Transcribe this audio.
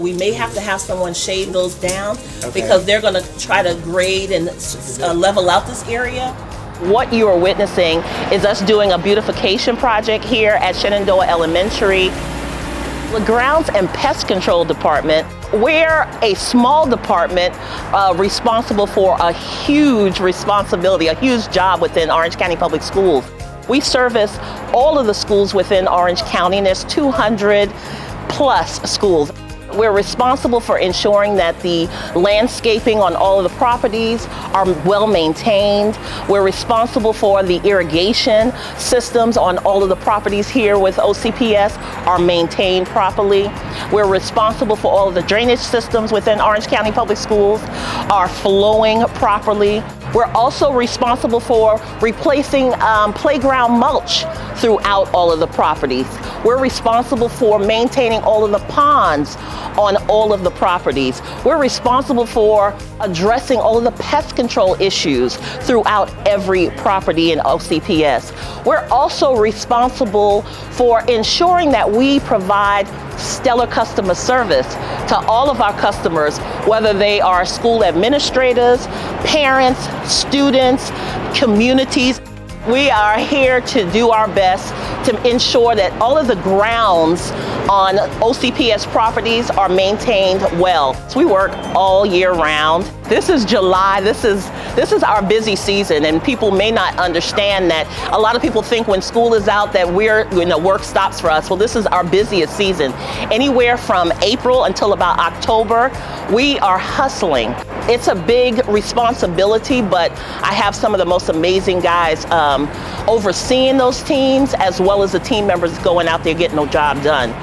we may have to have someone shave those down because they're going to try to grade and level out this area. What you are witnessing is us doing a beautification project here at Shenandoah Elementary. The Grounds and Pest Control Department, we're a small department responsible for a huge responsibility, a huge job within Orange County Public Schools. We service all of the schools within Orange County, and there's 200 plus schools. We're responsible for ensuring that the landscaping on all of the properties are well maintained. We're responsible for the irrigation systems on all of the properties here with OCPS are maintained properly. We're responsible for all of the drainage systems within Orange County Public Schools are flowing properly. We're also responsible for replacing playground mulch throughout all of the properties. We're responsible for maintaining all of the ponds on all of the properties. We're responsible for addressing all of the pest control issues throughout every property in OCPS. We're also responsible for ensuring that we provide stellar customer service to all of our customers, whether they are school administrators, parents, students, communities. We are here to do our best to ensure that all of the grounds on OCPS properties are maintained well. So we work all year round. This is July. This is our busy season, and people may not understand that. A lot of people think when school is out that work stops for us. Well, this is our busiest season. Anywhere from April until about October, we are hustling. It's a big responsibility, but I have some of the most amazing guys overseeing those teams, as well as the team members going out there getting the job done.